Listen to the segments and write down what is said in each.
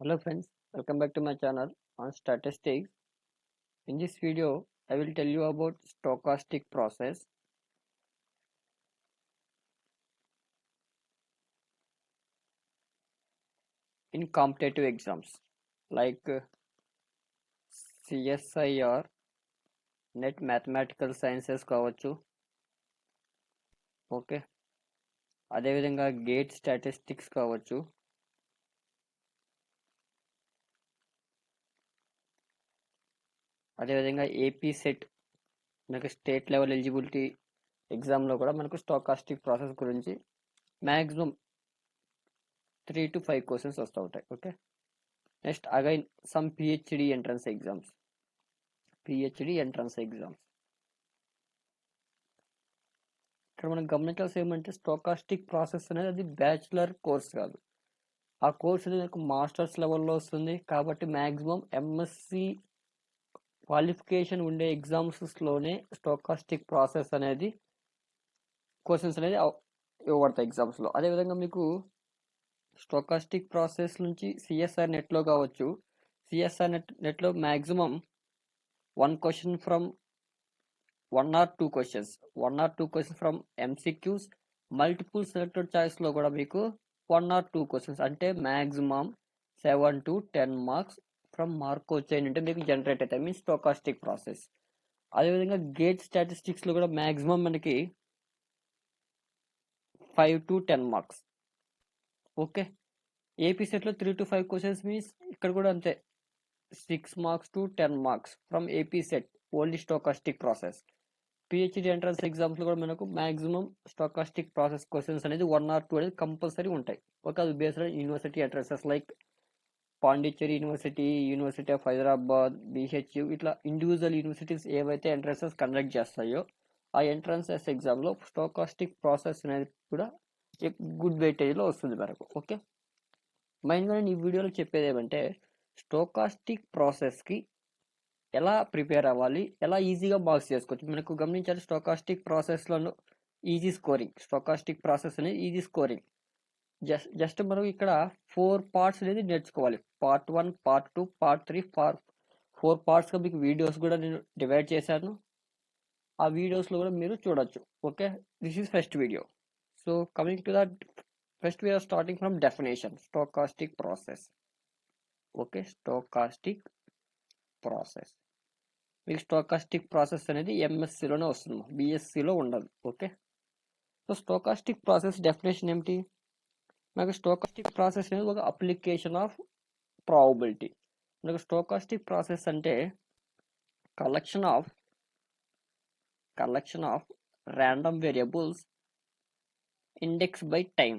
Hello friends, welcome back to my channel on statistics. In this video, I will tell you about stochastic process in competitive exams like CSIR, Net Mathematical Sciences కావచ్చు. Okay, అదేవిధంగా gate statistics కావచ్చు, అదేవిధంగా AP set మనకి state level eligibility ఎగ్జామ్లో కూడా మనకు స్టాకాస్టిక్ process గురించి maximum 3 to 5 questions వస్తూ ఉంటాయి. Okay, next again some PhD entrance exams. ఇక్కడ మనం గమనించాల్సి ఏమంటే స్టోకాస్టిక్ ప్రాసెస్ అనేది అది బ్యాచులర్ కోర్స్ కాదు. ఆ కోర్స్ అనేది నాకు మాస్టర్స్ లెవెల్లో వస్తుంది కాబట్టి మ్యాక్సిమం ఎంఎస్సి క్వాలిఫికేషన్ ఉండే ఎగ్జామ్స్లోనే స్టోకాస్టిక్ ప్రాసెస్ అనేది క్వశ్చన్స్ అనేది ఇవ్వబడతాయి ఎగ్జామ్స్లో. అదేవిధంగా మీకు స్టోకాస్టిక్ ప్రాసెస్ నుంచి సిఎస్ఆర్ నెట్లో కావచ్చు, సిఎస్ఆర్ నెట్లో maximum 1 question from 1 or 2 questions from MCQs, multiple selected choice లో కూడా మీకు 1 or 2 questions అంటే maximum 7 to 10 marks from Marco chain అంటే మీకు జనరేట్ అవుతాయి, మీన్స్ స్టోకాస్టిక్ ప్రాసెస్. అదేవిధంగా గేట్ స్టాటిస్టిక్స్ లో కూడా మ్యాక్సిమం మనకి 5 to 10 marks. Okay, AP set లో 3 to 5 క్వశ్చన్స్ మీన్స్ ఇక్కడ కూడా అంతే, 6 marks to 10 marks from AP set only stochastic process. PhD entrance exams లో కూడా మనకు మాక్సిమం స్టాకాస్టిక్ ప్రాసెస్ క్వశ్చన్స్ అనేది 1 or 2 అనేది కంపల్సరీ ఉంటాయి. ఓకే, అది based university entrances like Pondicherry university, university of Hyderabad, BHU, ఇట్లా ఇండివిజువల్ యూనివర్సిటీస్ ఏవైతే ఎంట్రన్సెస్ కండక్ట్ చేస్తాయో ఆ ఎంట్రన్సెస్ ఎగ్జామ్లో స్టాకాస్టిక్ ప్రాసెస్ అనేది కూడా గుడ్ వెయిటేజ్లో వస్తుంది మనకు. ఓకే, మెయిన్గా నేను ఈ వీడియోలో చెప్పేది ఏమంటే స్టోకాస్టిక్ ప్రాసెస్కి ఎలా ప్రిపేర్ అవ్వాలి, ఎలా ఈజీగా మార్క్స్ చేసుకోవచ్చు. మనకు గమనించాలి స్టోకాస్టిక్ ప్రాసెస్లో స్టోకాస్టిక్ ప్రాసెస్ అనేది ఈజీ స్కోరింగ్. జస్ట్ మనం ఇక్కడ 4 parts అనేది నేర్చుకోవాలి. part 1, part 2, part 3, 4 partsగా మీకు వీడియోస్ కూడా నేను డివైడ్ చేశాను. ఆ వీడియోస్లో కూడా మీరు చూడొచ్చు. Okay, this is first video. So coming to that, first we're starting from definition stochastic process. Okay, stochastic process మీకు స్టోకాస్టిక్ ప్రాసెస్ అనేది ఎంఎస్సిలోనే వస్తుంది, బిఎస్సిలో ఉండదు. Okay, so stochastic process definition ఏమిటి? మనకు స్టోకాస్టిక్ ప్రాసెస్ అనేది ఒక అప్లికేషన్ ఆఫ్ ప్రాబబిలిటీ. మనకు స్టోకాస్టిక్ ప్రాసెస్ అంటే collection of random variables index by time.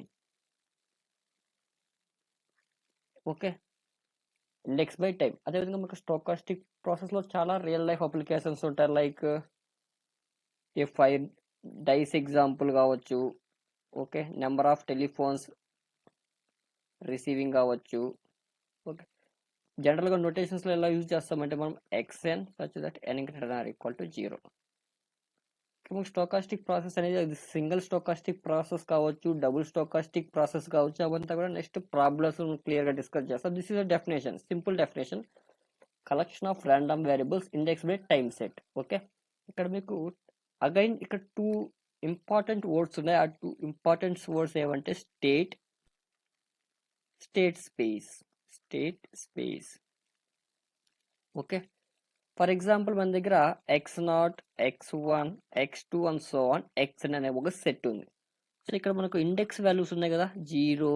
Okay, index by time. అదేవిధంగా మనకు స్టోకాస్టిక్ ప్రాసెస్లో చాలా రియల్ లైఫ్ అప్లికేషన్స్ ఉంటాయి, లైక్ ఏ 5 డైస్ ఎగ్జాంపుల్ కావచ్చు. Okay, number of telephones receiving కావచ్చు. ఓకే, జనరల్గా నోటేషన్స్లో ఎలా యూజ్ చేస్తామంటే మనం xn such that n greater are equal to 0. Stochastic process అనేది సింగిల్ స్టోకాస్టిక్ ప్రాసెస్ కావచ్చు, డబుల్ స్టోకాస్టిక్ ప్రాసెస్ కావచ్చు, అవంతా కూడా నెక్స్ట్ ప్రాబ్లమ్స్ క్లియర్గా డిస్కస్ చేస్తాం. This is a definition, simple definition, collection of random variables index by time set. Okay, ఇక్కడ మీకు again ఇక్కడ 2 ఇంపార్టెంట్ వర్డ్స్ ఉన్నాయి. ఆ 2 ఇంపార్టెంట్ వర్డ్స్ ఏమంటే state space. Okay, for example మన దగ్గర x0, x1, x2 and so on xn అనే ఒక సెట్ ఉంది. సో ఇక్కడ మనకు ఇండెక్స్ వాల్యూస్ ఉన్నాయి కదా, 0,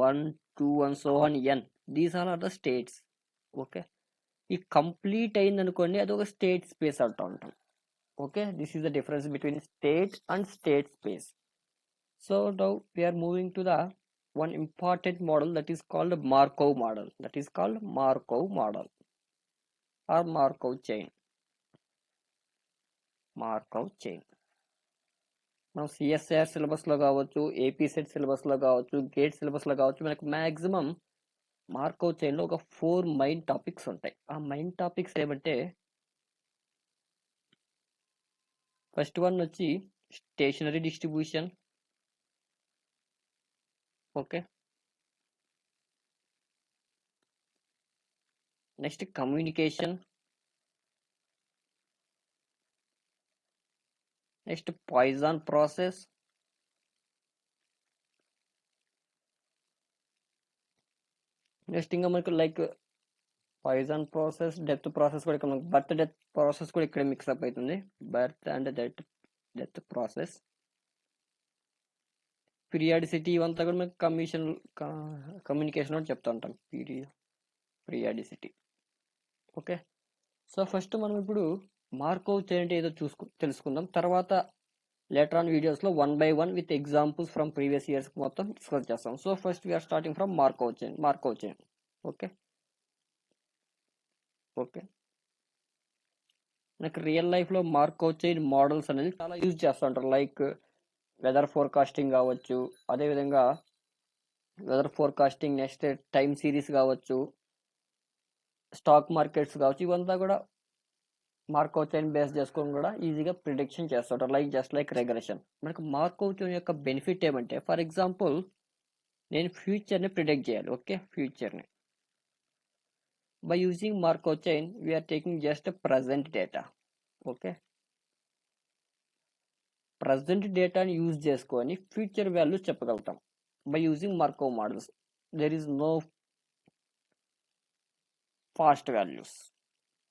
1, 2 and so on n. These are the states. Okay, ఈ కంప్లీట్ అయింది అనుకోండి, అది ఒక స్టేట్ స్పేస్ అంటూ ఉంటాం. Okay, this is the difference between state and state space. So now we're moving to the one important model that is called Markov model, or Markov chain. మనం CSIR సిలబస్లో కావచ్చు, AP set సిలబస్లో కావచ్చు, gate సిలబస్లో కావచ్చు, మనకు maximum మార్కవ్ చైన్లో ఒక 4 main topics ఉంటాయి. ఆ మెయిన్ టాపిక్స్ ఏమంటే ఫస్ట్ వన్ వచ్చి stationary distribution. Okay, next communication, next Poisson process, next ఇంకా మనకు like Poisson process, death process కూడా ఇక్కడ మనకు బర్త్ డెత్ ప్రాసెస్ కూడా ఇక్కడ మిక్సప్ అవుతుంది. Birth and death process, periodicity ఇవంతా కూడా మనకు కమ్యూనికేషన్ కూడా చెప్తా ఉంటాం. పీరియాడిసిటీ. ఓకే, సో ఫస్ట్ మనం ఇప్పుడు మార్కవ్ చైన్ అంటే ఏదో తెలుసుకుందాం. తర్వాత లేటర్ ఆన్ వీడియోస్లో 1 by 1 with examples from previous years మొత్తం డిస్కస్ చేస్తాం. So first we're starting from Markov chain. Okay, నాకు రియల్ లైఫ్లో మార్కవ్ చైన్ మోడల్స్ అనేది చాలా యూజ్ చేస్తూ ఉంటారు. లైక్ వెదర్ ఫోర్కాస్టింగ్ కావచ్చు, అదేవిధంగా weather forecasting, next time series కావచ్చు, స్టాక్ మార్కెట్స్ కావచ్చు, ఇవంతా కూడా మార్కవ్ చైన్ బేస్ చేసుకొని కూడా ఈజీగా ప్రిడిక్షన్ చేస్తుంటారు. Like just like regression. మనకు మార్కవ్ చైన్ యొక్క బెనిఫిట్ ఏమంటే, ఫర్ ఎగ్జాంపుల్ నేను ఫ్యూచర్ని ప్రిడిక్ట్ చేయాలి. ఓకే, ఫ్యూచర్ని by using Markov chain we're taking just present data. Okay, present డేటాని యూజ్ చేసుకొని ఫ్యూచర్ వాల్యూ చెప్పగలుగుతాం by using Markov models. There is no past values.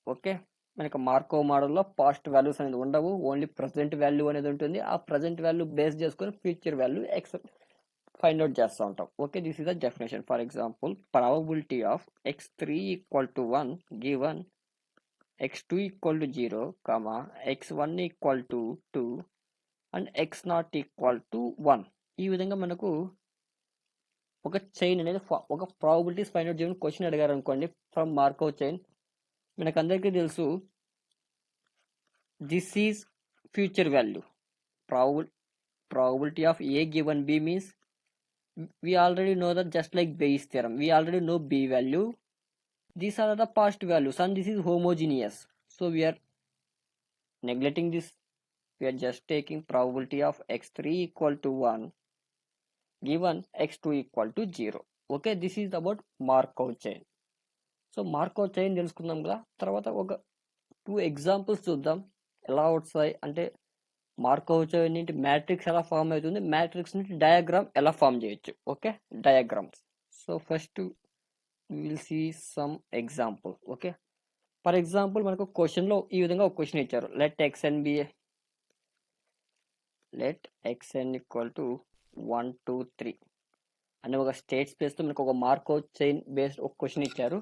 Okay, మనకి మార్కవ్ మోడల్లో పాస్ట్ వాల్యూస్ అనేది ఉండవు, ఓన్లీ ప్రజెంట్ వాల్యూ అనేది ఉంటుంది. ఆ ప్రజెంట్ వాల్యూ బేస్ చేసుకొని ఫ్యూచర్ వాల్యూ ఫైండ్ అవుట్ చేస్తూ ఉంటాం. Okay, this is the definition. For example, probability of x3 = 1 given x2 = 0, x1 = 2 and x0 = 1. ఈ విధంగా మనకు ఒక చైన్ అనేది ఒక ప్రాబబిలిటీస్ ఫైండ్ అవుట్ చేయడం క్వశ్చన్ అడిగారు అనుకోండి ఫ్రమ్ మార్కవ్ చైన్. మనకు అందరికీ తెలుసు this is future value. Probability of A given B means we already know that, just like Bayes theorem, we already know B value. These are the past values and this is homogeneous. So we are neglecting this. We are just taking probability of x3 = 1 given x2 = 0. Okay, this is about Markov chain. So Markov chain తెలుసుకుందాం కదా. తర్వాత ఒక 2 examples చూద్దాం ఎలా వస్తాయి అంటే Markov chain నుండి matrix ఎలా ఫామ్ అవుతుంది, మ్యాట్రిక్స్ నుండి డయాగ్రామ్ ఎలా ఫామ్ చేయొచ్చు. Okay, diagrams. So first will see some example. Okay, for example మనకు క్వశ్చన్లో ఈ విధంగా ఒక క్వశ్చన్ ఇచ్చారు. లెట్ xn = 1 2 3 అనే ఒక స్టేట్ స్పేస్తో మనకు ఒక మార్కవ్ చైన్ బేస్డ్ ఒక క్వశ్చన్ ఇచ్చారు.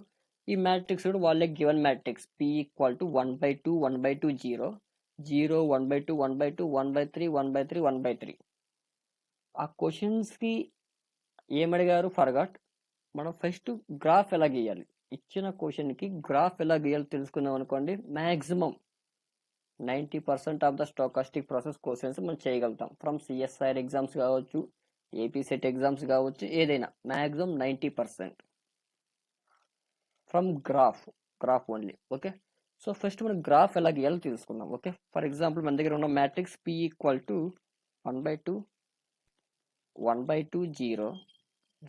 ఈ మ్యాట్రిక్స్ కూడా వాళ్ళే గివెన్ మ్యాట్రిక్స్ P = 1/2 1/2 0 0 1/2 1/2 1/3 1/3 1/3. ఆ క్వశ్చన్స్కి ఏమడిగారు ఫర్గాట్. మనం ఫస్ట్ గ్రాఫ్ ఎలా గీయాలి, ఇచ్చిన క్వశ్చన్కి గ్రాఫ్ ఎలా గీయాలి తెలుసుకుందాం అనుకోండి. Maximum 90% of the stochastic process questions మనం చేయగలుగుతాం. ఫ్రమ్ CSIR ఎగ్జామ్స్ కావచ్చు, AP సెట్ ఎగ్జామ్స్ కావచ్చు, ఏదైనా maximum 90% from graph only. Okay, so first మనం గ్రాఫ్ ఎలా గీయాలో తెలుసుకుందాం. ఓకే, ఫర్ ఎగ్జాంపుల్ మన దగ్గర ఉన్న మ్యాట్రిక్స్ P = 1/2 1/2 0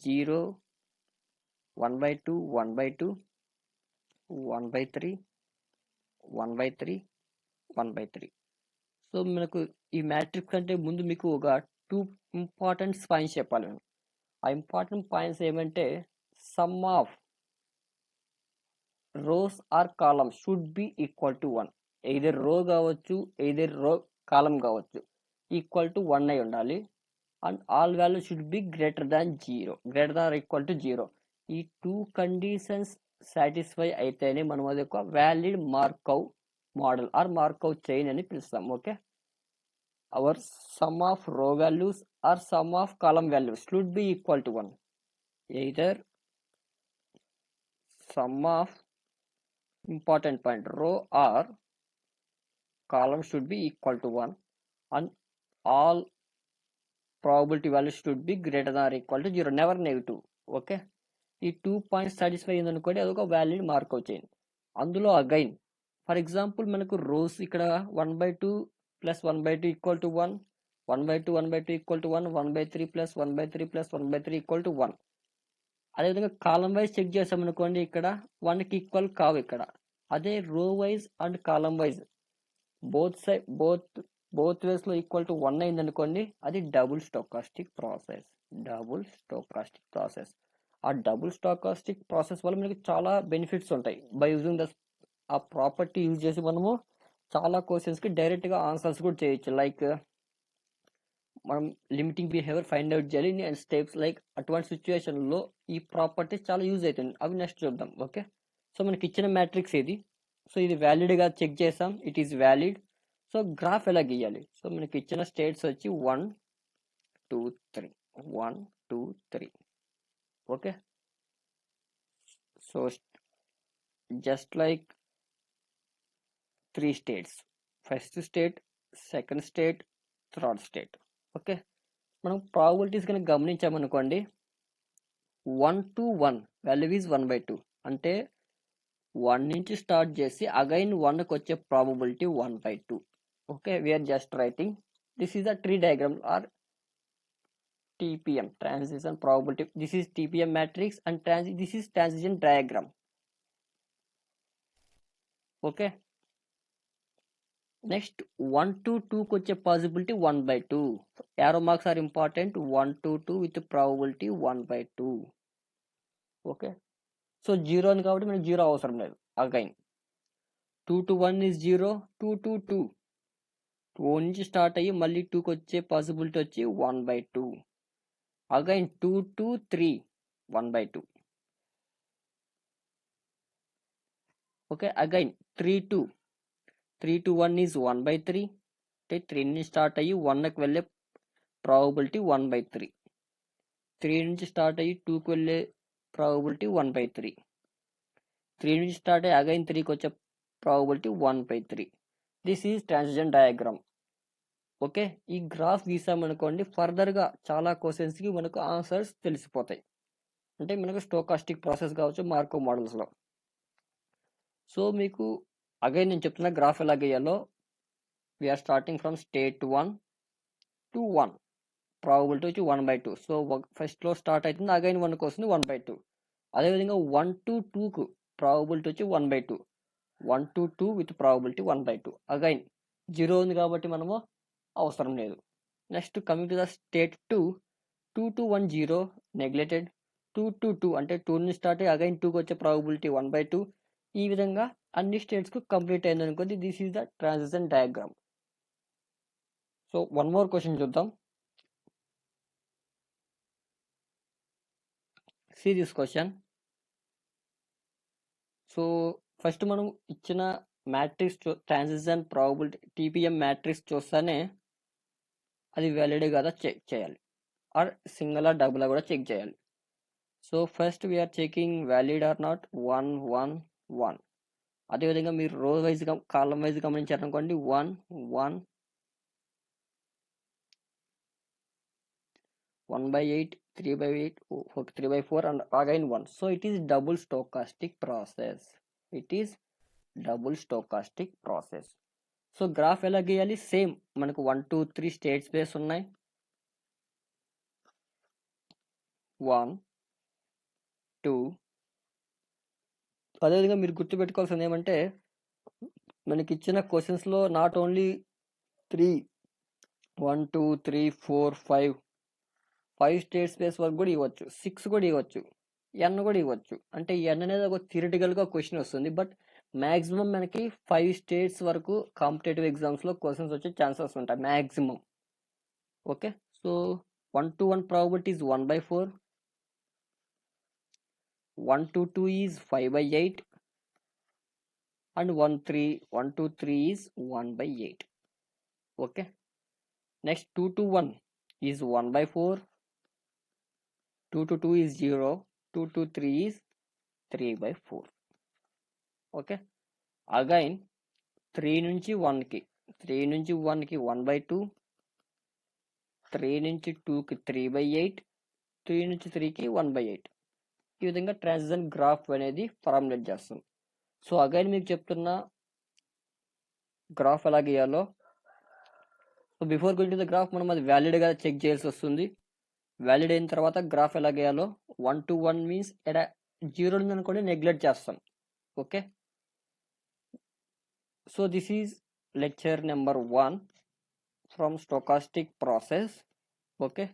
0 1/2 1/2 1/3 1/3 1/3. సో మనకు ఈ మ్యాట్రిక్స్ అంటే ముందు మీకు ఒక 2 ఇంపార్టెంట్ పాయింట్స్ చెప్పాలి. ఆ ఇంపార్టెంట్ పాయింట్స్ ఏమంటే, sum of rows or columns should be equal to 1. Either row కావచ్చు, ఎయిదర్ రో కాలం కావచ్చు, ఈక్వల్ టు 1 అయి ఉండాలి. And all value should be greater than 0, greater than equal to 0. ఈ 2 కండిషన్స్ సాటిస్ఫై అయితేనే మనం అది ఒక valid Markov model or Markov chain అని పిలుస్తాం. Okay, our sum of row values or sum of column values should be equal to 1. Either sum of important point row or column should be equal to 1 and all probability values should be greater than or equal to 0, never negative. Okay, ఈ 2 points satisfy అయింది అనుకోండి, అదొక valid మార్కవ్ chain. అందులో again for example మనకు rose ఇక్కడ 1/2 + 1/2 = 1 1/2 1/2 = 1 1/3 + 1/3 + 1/3 = 1. అదేవిధంగా కాలం wise check చేసామనుకోండి, ఇక్కడ 1కి ఈక్వల్ కావు ఇక్కడ. అదే రో wise and column wise both ways లో ఈక్వల్ టు 1 అయింది అనుకోండి, అది డబుల్ స్టోకాస్టిక్ ప్రాసెస్. ఆ డబుల్ స్టోకాస్టిక్ ప్రాసెస్ వల్ల మనకి చాలా బెనిఫిట్స్ ఉంటాయి. బై యూజింగ్ ఆ ప్రాపర్టీ యూజ్ చేసి మనము చాలా క్వశ్చన్స్ కి డైరెక్ట్ గా ఆన్సర్స్ కూడా చేయొచ్చు. లైక్ మనం లిమిటింగ్ బిహేవియర్ ఫైండ్ అవుట్ చేయాలి అండ్ స్టెప్స్, లైక్ అటువంటి సిచ్యువేషన్ లో ఈ ప్రాపర్టీస్ చాలా యూజ్ అవుతుంది. అవి నెక్స్ట్ చూద్దాం. ఓకే, సో మనకి ఇచ్చిన మ్యాట్రిక్స్ ఇది. సో ఇది వ్యాలిడ్ గా చెక్ చేసాం, it is valid. So graph ఎలా గీయాలి? సో మనకి ఇచ్చిన స్టేట్స్ వచ్చి 1 2 3 1 2 3. Okay, so just like 3 states, first state, second state, third state. Okay, మనం ప్రాబిలిటీస్ కనుక గమనించామనుకోండి, 1 to 1 వాల్యూ ఈజ్ 1/2. అంటే 1 నుంచి స్టార్ట్ చేసి అగైన్ 1కి వచ్చే probability 1/2. Okay, we're just writing this is the tree diagram or TPM, transition probability. This is TPM matrix and this is transition diagram. Okay, next 1 to 2 కి వచ్చే possibility 1/2. arrow marks are important. 1 to 2 with probability 1/2. Okay, so 0 అని కాబట్టి మనకి 0 అవసరం లేదు. Again 2 to 1 is 0, 2 to 2 2 నుంచి start అయ్యి మళ్ళీ 2కి వచ్చే పాసిబిలిటీ వచ్చి 1/2. Again 2 to 3 1/2. Okay, again 3 to 1 is 1/3. అంటే 3 నుంచి స్టార్ట్ అయ్యి 1కి వెళ్ళే ప్రాబబిలిటీ 1/3. 3 నుంచి స్టార్ట్ అయ్యి 2కి వెళ్ళే ప్రాబబిలిటీ 1/3. 3 నుంచి స్టార్ట్ అయ్యి అగైన్ 3కి వచ్చే probability 1/3. This is transition diagram. Okay, ఈ గ్రాఫ్ గీసామనుకోండి, ఫర్దర్గా చాలా క్వశ్చన్స్కి మనకు ఆన్సర్స్ తెలిసిపోతాయి. అంటే మనకు స్టోకాస్టిక్ ప్రాసెస్ కావచ్చు, మార్కో మోడల్స్లో. సో మీకు అగైన్ నేను చెప్తున్నా గ్రాఫ్ ఎలా గీయాలో. We're starting from state 1 to 1, probability వచ్చి 1/2. సో ఫస్ట్లో స్టార్ట్ అవుతుంది, అగైన్ 1కి వస్తుంది 1/2. అదేవిధంగా 1 to 2కు ప్రాబబిలిటీ వచ్చి 1/2. 1 to 2 విత్ ప్రాబబిలిటీ 1/2. అగైన్ 0 ఉంది కాబట్టి మనము అవసరం లేదు. Next coming to the state 2, 2 to 1 0 neglected. 2 to 2 అంటే 2 నుంచి స్టార్ట్ అయ్యి అగైన్ 2కి వచ్చే ప్రాబబిలిటీ 1/2. ఈ విధంగా అన్ని స్టేట్స్కు కంప్లీట్ అయింది అనుకోండి. This is the transition diagram. So one more question చూద్దాం. See this question. So first మనం ఇచ్చిన matrix transition probability TPM matrix చూస్తానే అది వ్యాలిడ్ కదా చెక్ చేయాలి, ఆర్ సింగిల్ ఆర్ డబుల్ కూడా చెక్ చేయాలి. So first we're checking valid or not 1 1 1. అదేవిధంగా మీరు రో వైజ్ కాలం వైజ్ గమనించారనుకోండి, 1 1 1/8 3/8 3/4 and again 1. So it is double stochastic process. So graph ఎలా గీయాలి? సేమ్ మనకు 1 2 3 స్టేట్ స్పేస్ ఉన్నాయి. 1 2. అదేవిధంగా మీరు గుర్తుపెట్టుకోవాల్సింది ఏమంటే, మనకి ఇచ్చిన క్వశ్చన్స్లో నాట్ ఓన్లీ 3 1 2 3 4 5 స్టేట్ స్పేస్ వరకు కూడా ఇవ్వచ్చు, 6 కూడా ఇవ్వచ్చు, n కూడా ఇవ్వచ్చు. అంటే n అనేది ఒక థియరిటికల్గా క్వశ్చన్ వస్తుంది, బట్ మ్యాక్సిమం మనకి 5 స్టేట్స్ వరకు కాంపిటేటివ్ ఎగ్జామ్స్లో క్వశ్చన్స్ వచ్చే ఛాన్సెస్ ఉంటాయి maximum. Okay, so 1 to 1 probability is 1/4. 1 to 2 is 5/8 and 1 to 3 is 1/8. Okay, next 2 to 1 is 1/4. 2 to 2 is 0. 2 to 3 is 3/4. Okay, again 3 నుంచి 1కి 1/2. 3 నుంచి 2కి 3/8. 3 నుంచి 3కి 1/8. ఈ విధంగా ట్రాన్సిషన్ గ్రాఫ్ అనేది ఫార్ములేట్ చేస్తాం. సో అగైన్ మీకు చెప్తున్నా గ్రాఫ్ ఎలా గీయాలో. So before going to the graph మనం అది వ్యాలిడ్గా చెక్ చేయాల్సి వస్తుంది. వ్యాలిడ్ అయిన తర్వాత గ్రాఫ్ ఎలా గీయాలో 1 to 1 మీన్స్ ఇక్కడ 0 ఉందనుకోండి నెగ్లెక్ట్ చేస్తాం. Okay, so this is lecture number 1 from stochastic process. Okay,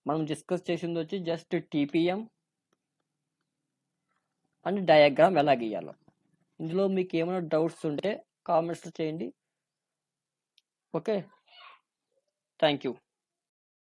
మనం డిస్కస్ చేసింది వచ్చి జస్ట్ టీపీఎం అండ్ డయాగ్రామ్ ఎలా గీయాలో. ఇందులో మీకు ఏమైనా డౌట్స్ ఉంటే కామెంట్స్ చేయండి. Okay, thank you.